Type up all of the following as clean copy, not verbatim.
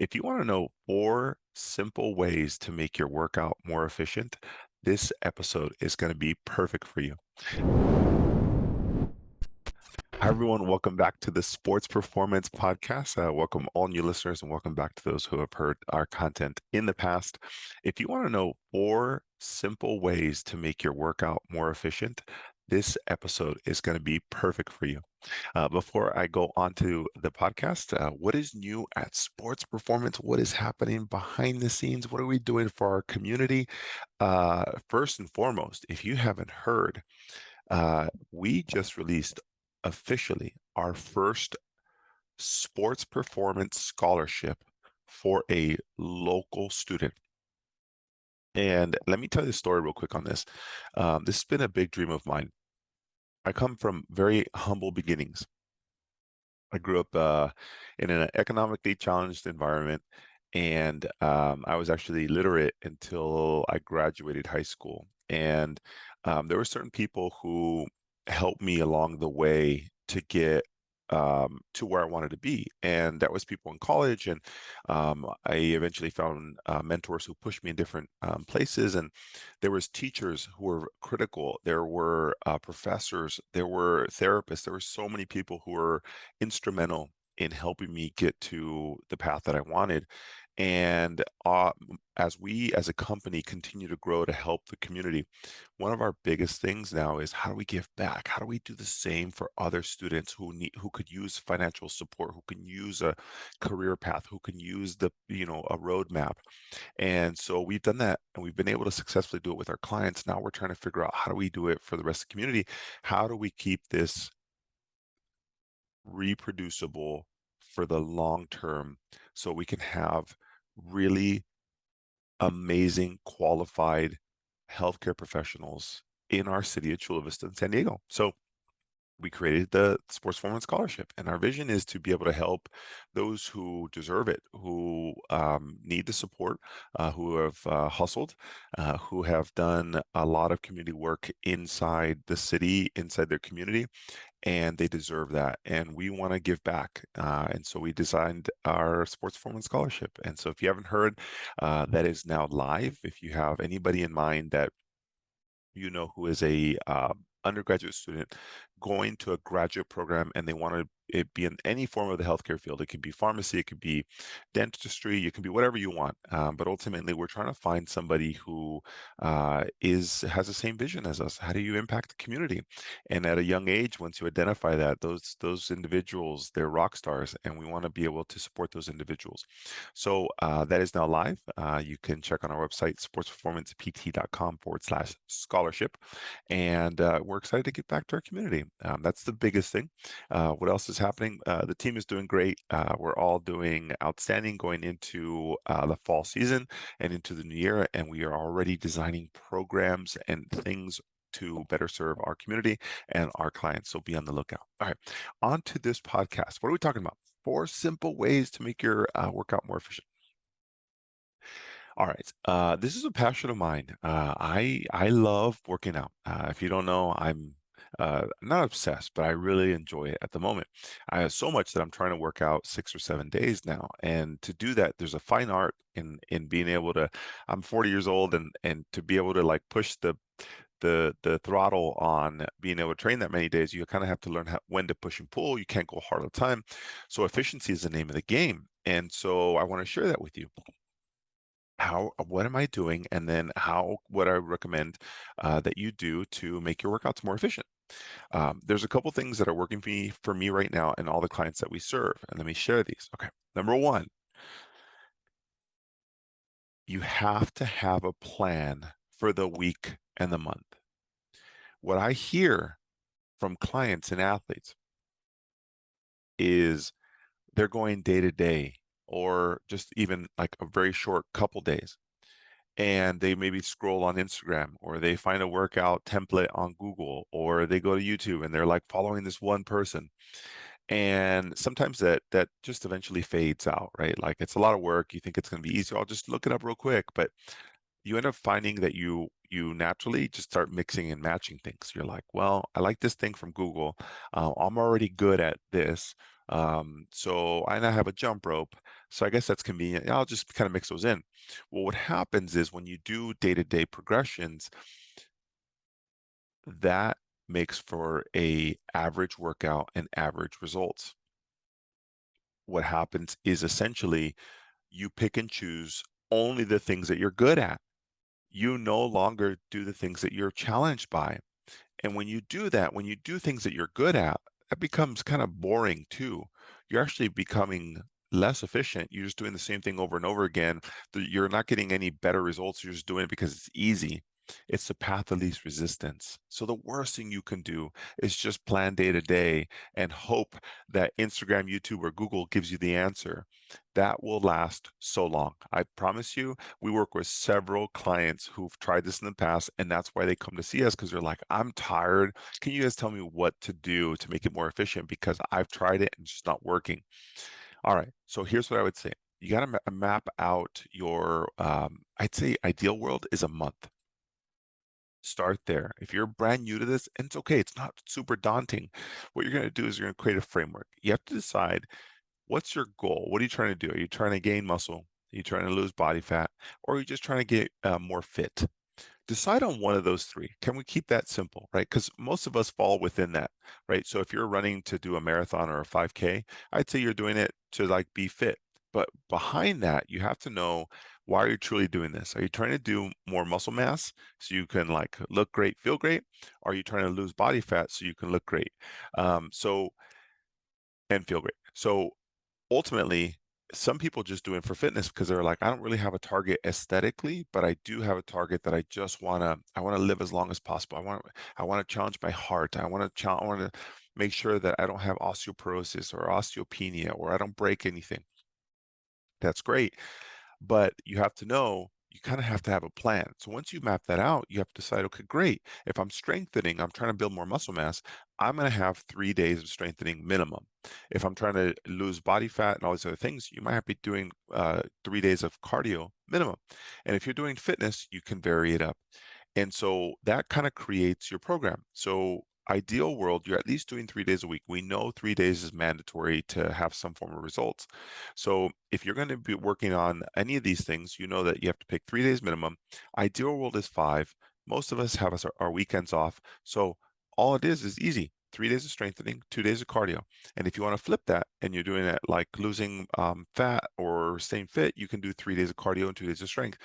If you want to know 4 simple ways to make your workout more efficient, this episode is going to be perfect for you. Hi, everyone. Welcome back to the Sports Performance Podcast. Welcome all new listeners and welcome back to those who have heard our content in the past. If you want to know 4 simple ways to make your workout more efficient, this episode is going to be perfect for you. Before I go on to the podcast, what is new at Sports Performance? What is happening behind the scenes? What are we doing for our community? First and foremost, if you haven't heard, we just released officially our first sports performance scholarship for a local student. And let me tell you the story real quick on this. This has been a big dream of mine. I come from very humble beginnings. I grew up in an economically challenged environment, and I was actually literate until I graduated high school. And there were certain people who helped me along the way to get to where I wanted to be. And that was people in college. And I eventually found mentors who pushed me in different places. And there was teachers who were critical. There were professors. There were therapists. There were so many people who were instrumental in helping me get to the path that I wanted. And as we as a company continue to grow to help the community, one of our biggest things now is how do we give back? How do we do the same for other students who could use financial support, who can use a career path, who can use a roadmap? And so we've done that and we've been able to successfully do it with our clients. Now we're trying to figure out how do we do it for the rest of the community? How do we keep this reproducible for the long term so we can have really amazing qualified healthcare professionals in our city of Chula Vista in San Diego. So we created the Sports Performance Scholarship, and our vision is to be able to help those who deserve it, who need the support, who have hustled, who have done a lot of community work inside the city, inside their community, and they deserve that. And we want to give back. And so we designed our Sports Performance Scholarship. And so if you haven't heard, that is now live. If you have anybody in mind that you know who is a undergraduate student going to a graduate program and they want to be in any form of the healthcare field. It could be pharmacy, it could be dentistry, it could be whatever you want. But ultimately, we're trying to find somebody who has the same vision as us. How do you impact the community? And at a young age, once you identify that, those individuals, they're rock stars, and we want to be able to support those individuals. So that is now live. You can check on our website, sportsperformancept.com/scholarship. And we're excited to get back to our community. That's the biggest thing. What else is happening? The team is doing great. We're all doing outstanding going into the fall season and into the new year. And we are already designing programs and things to better serve our community and our clients. So be on the lookout. All right, on to this podcast. What are we talking about? 4 simple ways to make your workout more efficient. All right. This is a passion of mine. I love working out. If you don't know, I'm not obsessed, but I really enjoy it at the moment. I have so much that I'm trying to work out 6 or 7 days now, and to do that, there's a fine art in being able to. I'm 40 years old, and to be able to like push the throttle on being able to train that many days, you kind of have to learn when to push and pull. You can't go hard all the time. So efficiency is the name of the game, and so I want to share that with you. What am I doing, and then what I recommend that you do to make your workouts more efficient. There's a couple things that are working for me right now and all the clients that we serve, and let me share these. Okay, number one, you have to have a plan for the week and the month. What I hear from clients and athletes is they're going day to day, or just even like a very short couple days, and they maybe scroll on Instagram, or they find a workout template on Google, or they go to YouTube and they're like following this one person. And sometimes that just eventually fades out, right? Like it's a lot of work. You think it's going to be easy. I'll just look it up real quick, but you end up finding that you naturally just start mixing and matching things. You're like, well, I like this thing from Google. I'm already good at this. So I now have a jump rope. So I guess that's convenient. I'll just kind of mix those in. Well, what happens is when you do day-to-day progressions, that makes for a average workout and average results. What happens is essentially you pick and choose only the things that you're good at. You no longer do the things that you're challenged by. And when you do that, when you do things that you're good at, that becomes kind of boring too. You're actually becoming less efficient. You're just doing the same thing over and over again. You're not getting any better results. You're just doing it because it's easy. It's the path of least resistance. So the worst thing you can do is just plan day to day and hope that Instagram, YouTube, or Google gives you the answer. That will last so long. I promise you, we work with several clients who've tried this in the past, and that's why they come to see us because they're like, I'm tired. Can you guys tell me what to do to make it more efficient? Because I've tried it and it's just not working. All right. So here's what I would say. You got to map out your, I'd say ideal world is a month. Start there. If you're brand new to this, and it's okay, it's not super daunting. What you're going to do is you're going to create a framework. You have to decide what's your goal? What are you trying to do? Are you trying to gain muscle? Are you trying to lose body fat? Or are you just trying to get more fit? Decide on one of those three. Can we keep that simple, right? Because most of us fall within that, right? So if you're running to do a marathon or a 5K, I'd say you're doing it to like be fit. But behind that, you have to know, why are you truly doing this? Are you trying to do more muscle mass so you can like look great, feel great? Or are you trying to lose body fat so you can look great? So and feel great. So ultimately, some people just do it for fitness because they're like, I don't really have a target aesthetically, but I do have a target that I want to live as long as possible. I want to challenge my heart. I want to make sure that I don't have osteoporosis or osteopenia or I don't break anything. That's great. But you have to know, you kind of have to have a plan. So once you map that out, you have to decide, okay, great. If I'm strengthening, I'm trying to build more muscle mass, I'm going to have 3 days of strengthening minimum. If I'm trying to lose body fat and all these other things, you might have to be doing 3 days of cardio minimum. And if you're doing fitness, you can vary it up. And so that kind of creates your program. So ideal world, you're at least doing 3 days a week. We know 3 days is mandatory to have some form of results. So if you're going to be working on any of these things, you know that you have to pick 3 days minimum. Ideal world is 5. Most of us have our weekends off. So all it is easy. 3 days of strengthening, 2 days of cardio. And if you want to flip that and you're doing it like losing fat or staying fit, you can do 3 days of cardio and 2 days of strength.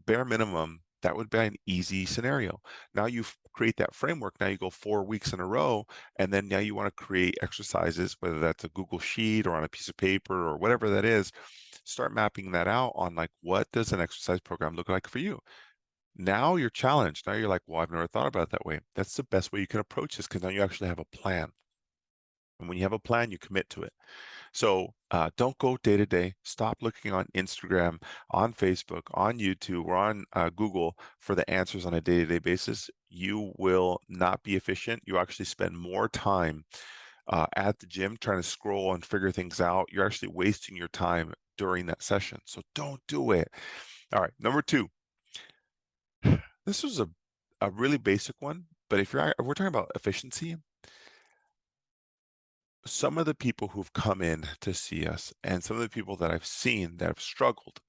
Bare minimum, that would be an easy scenario. Now you create that framework. Now you go 4 weeks in a row, and then now you want to create exercises, whether that's a Google Sheet or on a piece of paper or whatever that is. Start mapping that out on like, what does an exercise program look like for you? Now you're challenged. Now you're like, well, I've never thought about it that way. That's the best way you can approach this because now you actually have a plan. And when you have a plan, you commit to it. So don't go day to day. Stop looking on Instagram, on Facebook, on YouTube, or on Google for the answers on a day-to-day basis. You will not be efficient. You actually spend more time at the gym trying to scroll and figure things out. You're actually wasting your time during that session. So don't do it. All right, number 2. This was a really basic one, but if we're talking about efficiency, some of the people who've come in to see us and some of the people that I've seen that have struggled,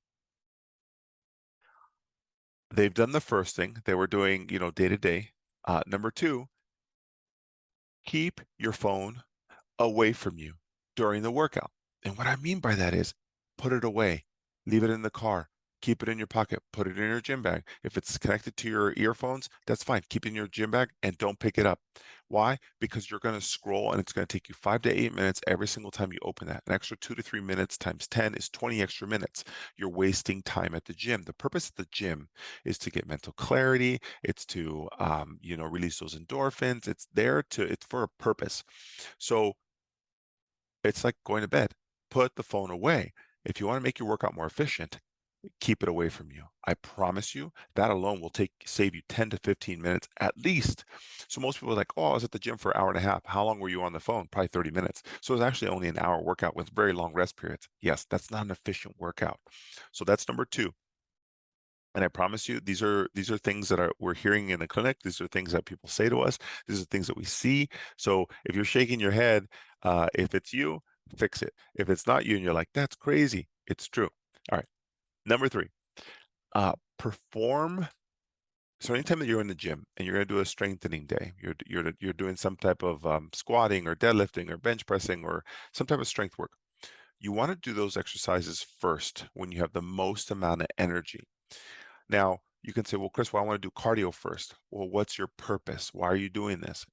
they've done the first thing. They were doing, day to day. Number 2, keep your phone away from you during the workout. And what I mean by that is put it away, leave it in the car, keep it in your pocket, put it in your gym bag. If it's connected to your earphones, that's fine. Keep it in your gym bag and don't pick it up. Why? Because you're going to scroll and it's going to take you 5 to 8 minutes every single time you open that. An extra 2 to 3 minutes times 10 is 20 extra minutes. You're wasting time at the gym. The purpose of the gym is to get mental clarity. It's to, release those endorphins. It's for a purpose. So it's like going to bed. Put the phone away. If you want to make your workout more efficient, keep it away from you. I promise you that alone will save you 10 to 15 minutes at least. So most people are like, oh, I was at the gym for an hour and a half. How long were you on the phone? Probably 30 minutes. So it's actually only an hour workout with very long rest periods. Yes, that's not an efficient workout. So that's number 2. And I promise you, these are things that we're hearing in the clinic. These are things that people say to us. These are things that we see. So if you're shaking your head, if it's you, fix it. If it's not you and you're like, that's crazy, It's true. All right. Number three, perform. So anytime that you're in the gym and you're going to do a strengthening day, you're doing some type of squatting or deadlifting or bench pressing or some type of strength work. You want to do those exercises first when you have the most amount of energy. Now, you can say, well, Chris, well, I want to do cardio first. Well, what's your purpose? Why are you doing this?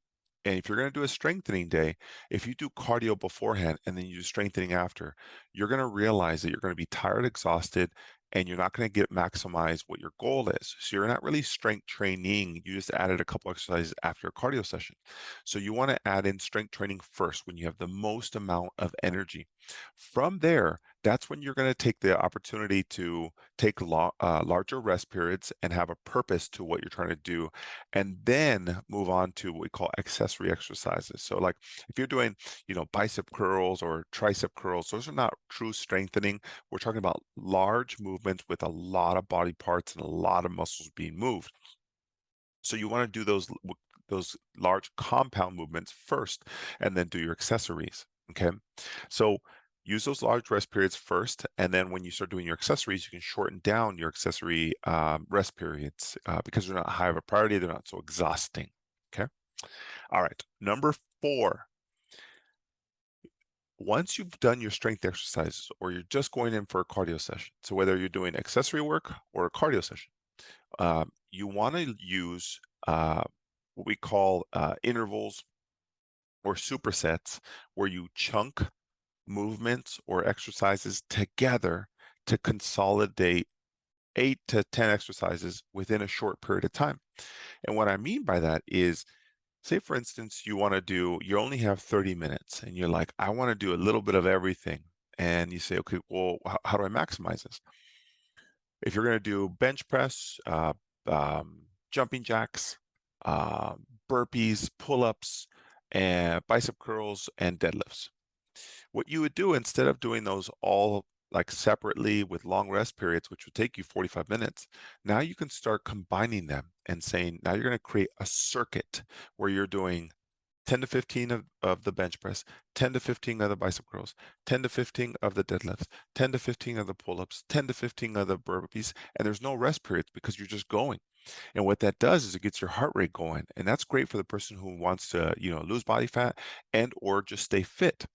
And if you're going to do a strengthening day, if you do cardio beforehand and then you do strengthening after, you're going to realize that you're going to be tired, exhausted, and you're not going to get maximize what your goal is. So you're not really strength training. You just added a couple exercises after a cardio session. So you want to add in strength training first when you have the most amount of energy. From there, that's when you're going to take the opportunity to take larger rest periods and have a purpose to what you're trying to do, and then move on to what we call accessory exercises. So like if you're doing, bicep curls or tricep curls, those are not true strengthening. We're talking about large movements with a lot of body parts and a lot of muscles being moved. So you want to do those large compound movements first and then do your accessories. Okay. So use those large rest periods first. And then when you start doing your accessories, you can shorten down your accessory rest periods because they're not high of a priority. They're not so exhausting. Okay. All right. Number 4. Once you've done your strength exercises or you're just going in for a cardio session, so whether you're doing accessory work or a cardio session, you want to use what we call intervals or supersets, where you chunk movements or exercises together to consolidate 8 to 10 exercises within a short period of time. And what I mean by that is, say for instance, you only have 30 minutes and you're like, I want to do a little bit of everything. And you say, okay, well, how do I maximize this? If you're going to do bench press, jumping jacks, burpees, pull-ups, and bicep curls and deadlifts. What you would do, instead of doing those all like separately with long rest periods, which would take you 45 minutes, now you can start combining them and saying, now you're going to create a circuit where you're doing 10 to 15 of the bench press, 10 to 15 of the bicep curls, 10 to 15 of the deadlifts, 10 to 15 of the pull-ups, 10 to 15 of the burpees, and there's no rest periods because you're just going. And what that does is it gets your heart rate going, and that's great for the person who wants to, lose body fat and or just stay fit.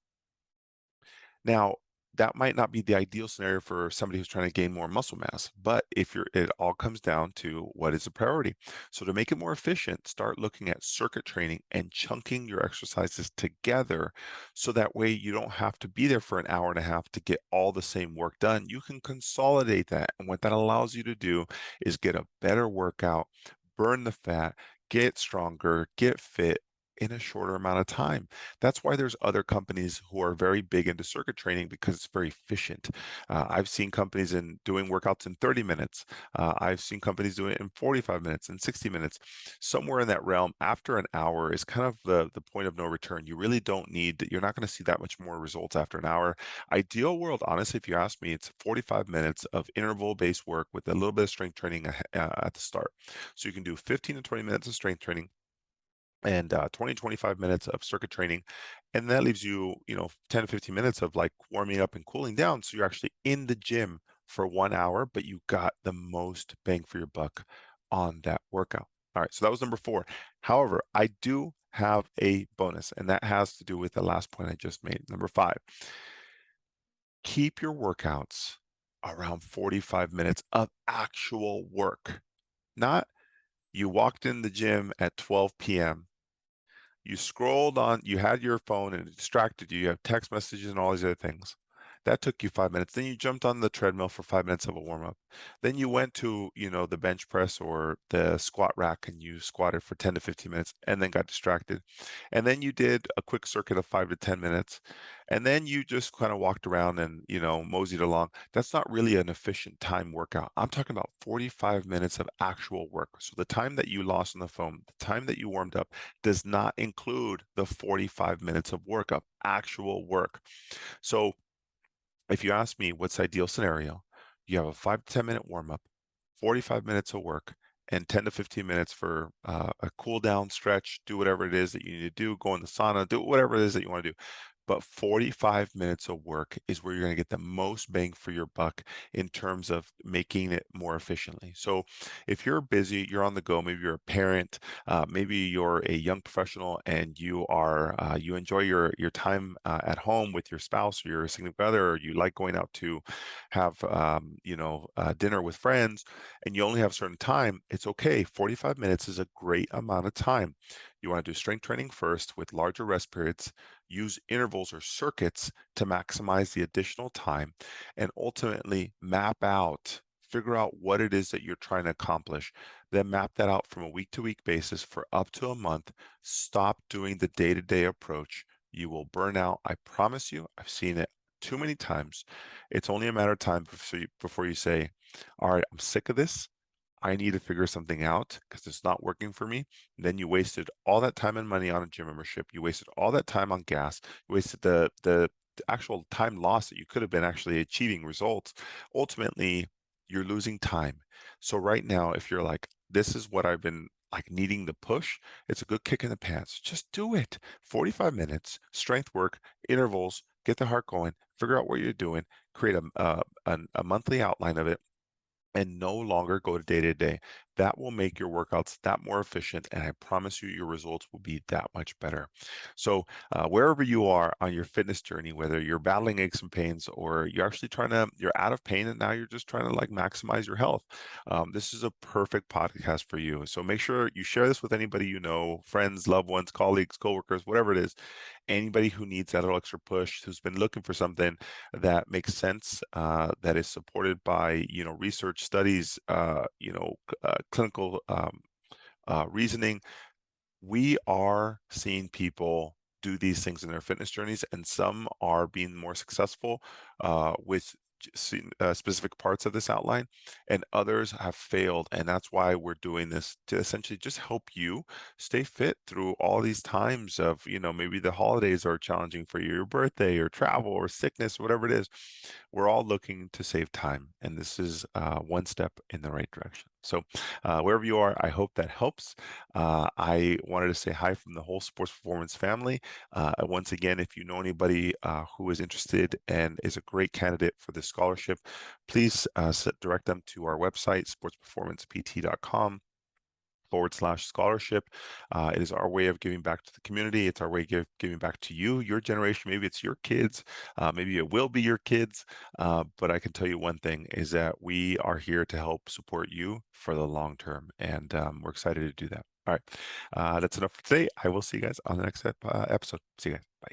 Now, that might not be the ideal scenario for somebody who's trying to gain more muscle mass, but it all comes down to what is a priority. So to make it more efficient, start looking at circuit training and chunking your exercises together so that way you don't have to be there for an hour and a half to get all the same work done. You can consolidate that. And what that allows you to do is get a better workout, burn the fat, get stronger, get fit in a shorter amount of time. That's why there's other companies who are very big into circuit training because it's very efficient. I've seen companies doing workouts in 30 minutes. I've seen companies doing it in 45 minutes and 60 minutes. Somewhere in that realm, after an hour is kind of the point of no return. You really don't need, you're not going to see that much more results after an hour. Ideal world, honestly, if you ask me, it's 45 minutes of interval-based work with a little bit of strength training at the start. So you can do 15 to 20 minutes of strength training and 20, 25 minutes of circuit training. And that leaves you, 10 to 15 minutes of like warming up and cooling down. So you're actually in the gym for 1 hour, but you got the most bang for your buck on that workout. All right, so that was number 4. However, I do have a bonus, and that has to do with the last point I just made. Number 5, keep your workouts around 45 minutes of actual work. Not you walked in the gym at 12 p.m. You scrolled on, you had your phone and it distracted you. You have text messages and all these other things. That took you 5 minutes. Then you jumped on the treadmill for 5 minutes of a warm up. Then you went to, the bench press or the squat rack and you squatted for 10 to 15 minutes and then got distracted. And then you did a quick circuit of 5 to 10 minutes. And then you just kind of walked around and, moseyed along. That's not really an efficient time workout. I'm talking about 45 minutes of actual work. So the time that you lost on the phone, the time that you warmed up does not include the 45 minutes of work of actual work. So if you ask me what's the ideal scenario, you have a 5 to 10 minute warm up, 45 minutes of work, and 10 to 15 minutes for a cool down stretch, do whatever it is that you need to do, go in the sauna, do whatever it is that you want to do. but 45 minutes of work is where you're going to get the most bang for your buck in terms of making it more efficiently. So if you're busy, you're on the go, maybe you're a parent, maybe you're a young professional and you enjoy your time at home with your spouse or your significant other, or you like going out to have dinner with friends, and you only have a certain time, it's okay. 45 minutes is a great amount of time. You want to do strength training first with larger rest periods, use intervals or circuits to maximize the additional time, and ultimately figure out what it is that you're trying to accomplish. Then map that out from a week to week basis for up to a month. Stop doing the day to day approach. You will burn out. I promise you, I've seen it too many times. It's only a matter of time before you say, all right, I'm sick of this. I need to figure something out because it's not working for me. And then you wasted all that time and money on a gym membership. You wasted all that time on gas. You wasted the actual time lost that you could have been actually achieving results. Ultimately, you're losing time. So right now, if you're like, this is what I've been like needing to push, it's a good kick in the pants. Just do it. 45 minutes, strength work, intervals, get the heart going, figure out what you're doing, create a monthly outline of it, and no longer go to day to day. That will make your workouts that more efficient, and I promise you, your results will be that much better. So, wherever you are on your fitness journey, whether you're battling aches and pains, or you're out of pain and now you're just trying to like maximize your health, this is a perfect podcast for you. So make sure you share this with anybody you know, friends, loved ones, colleagues, coworkers, whatever it is. Anybody who needs that little extra push, who's been looking for something that makes sense, that is supported by research studies, clinical reasoning. We are seeing people do these things in their fitness journeys, and some are being more successful with specific parts of this outline, and others have failed. And that's why we're doing this, to essentially just help you stay fit through all these times of, maybe the holidays are challenging for you, your birthday or travel or sickness, whatever it is. We're all looking to save time, and this is one step in the right direction. So wherever you are, I hope that helps. I wanted to say hi from the whole sports performance family. Once again, if you know anybody who is interested and is a great candidate for this scholarship, please direct them to our website, sportsperformancept.com/scholarship. It is our way of giving back to the community. It's our way of giving back to you, your generation. Maybe it's your kids. Maybe it will be your kids. But I can tell you one thing is that we are here to help support you for the long term. And we're excited to do that. All right. That's enough for today. I will see you guys on the next episode. See you guys. Bye.